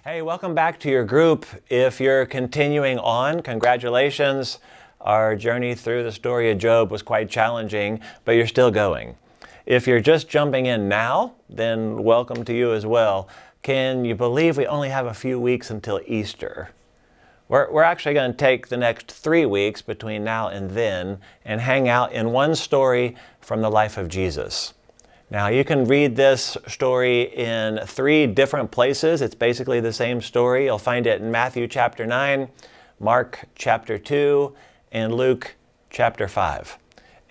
Hey, welcome back to your group. If you're continuing on, congratulations. Our journey through the story of Job was quite challenging, but you're still going. If you're just jumping in now, then welcome to you as well. Can you believe we only have a few weeks until Easter? We're actually going to take the next 3 weeks between now and then and hang out in one story from the life of Jesus. Now, you can read this story in 3 different places. It's basically the same story. You'll find it in Matthew chapter 9, Mark chapter 2, and Luke chapter 5.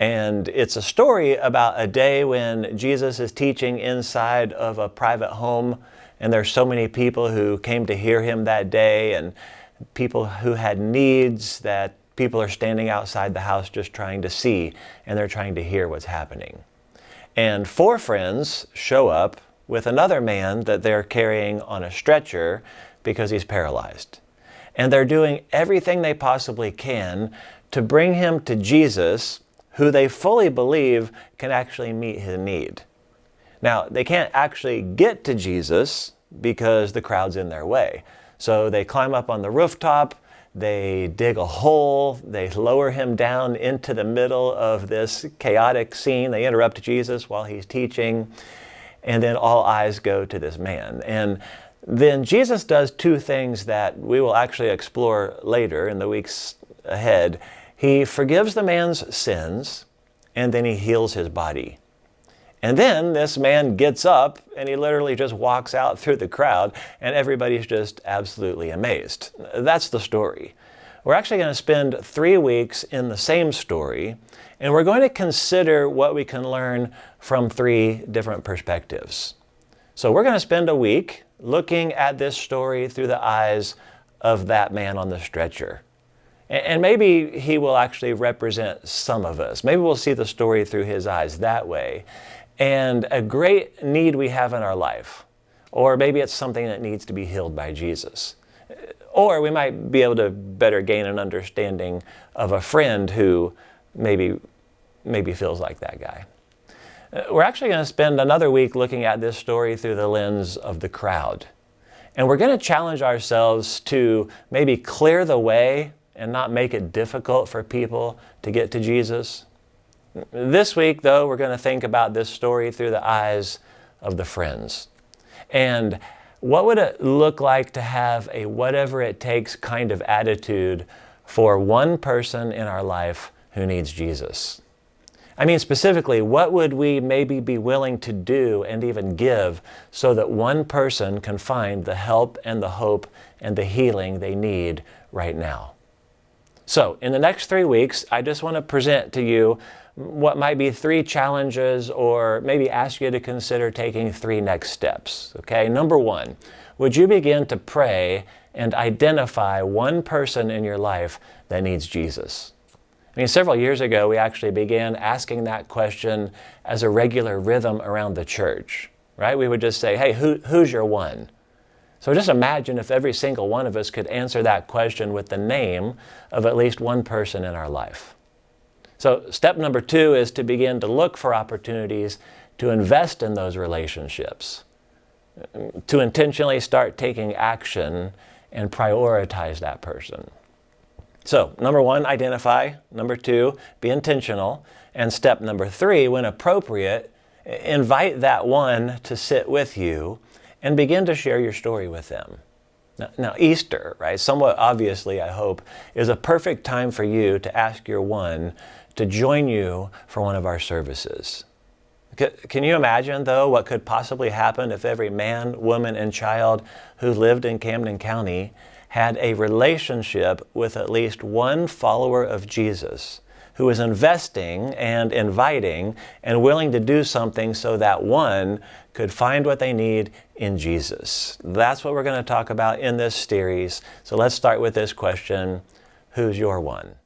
And it's a story about a day when Jesus is teaching inside of a private home, and there's so many people who came to hear him that day, and people who had needs that people are standing outside the house just trying to see, and they're trying to hear what's happening. And 4 friends show up with another man that they're carrying on a stretcher because he's paralyzed. And they're doing everything they possibly can to bring him to Jesus, who they fully believe can actually meet his need. Now, they can't actually get to Jesus because the crowd's in their way. So they climb up on the rooftop, they dig a hole, they lower him down into the middle of this chaotic scene. They interrupt Jesus while he's teaching, and then all eyes go to this man. And then Jesus does 2 things that we will actually explore later in the weeks ahead. He forgives the man's sins, and then he heals his body. And then this man gets up and he literally just walks out through the crowd, and everybody's just absolutely amazed. That's the story. We're actually going to spend 3 weeks in the same story, and we're going to consider what we can learn from 3 different perspectives. So we're going to spend a week looking at this story through the eyes of that man on the stretcher. And maybe he will actually represent some of us. Maybe we'll see the story through his eyes that way. And a great need we have in our life. Or maybe it's something that needs to be healed by Jesus. Or we might be able to better gain an understanding of a friend who maybe feels like that guy. We're actually going to spend another week looking at this story through the lens of the crowd. And we're going to challenge ourselves to maybe clear the way and not make it difficult for people to get to Jesus. This week, though, we're going to think about this story through the eyes of the friends. And what would it look like to have a whatever it takes kind of attitude for one person in our life who needs Jesus? I mean, specifically, what would we maybe be willing to do and even give so that one person can find the help and the hope and the healing they need right now? So, in the next 3 weeks, I just want to present to you what might be 3 challenges, or maybe ask you to consider taking 3 next steps. Okay, number 1, would you begin to pray and identify one person in your life that needs Jesus? I mean, several years ago, we actually began asking that question as a regular rhythm around the church, right? We would just say, hey, who's your one? So just imagine if every single one of us could answer that question with the name of at least one person in our life. So step number 2 is to begin to look for opportunities to invest in those relationships, to intentionally start taking action and prioritize that person. So number 1, identify. Number 2, be intentional. And step number 3, when appropriate, invite that one to sit with you and begin to share your story with them. Now, Easter, right, somewhat obviously, I hope, is a perfect time for you to ask your one to join you for one of our services. Can you imagine, though, what could possibly happen if every man, woman, and child who lived in Camden County had a relationship with at least one follower of Jesus who is investing and inviting and willing to do something so that one could find what they need in Jesus? That's what we're going to talk about in this series. So let's start with this question: who's your one?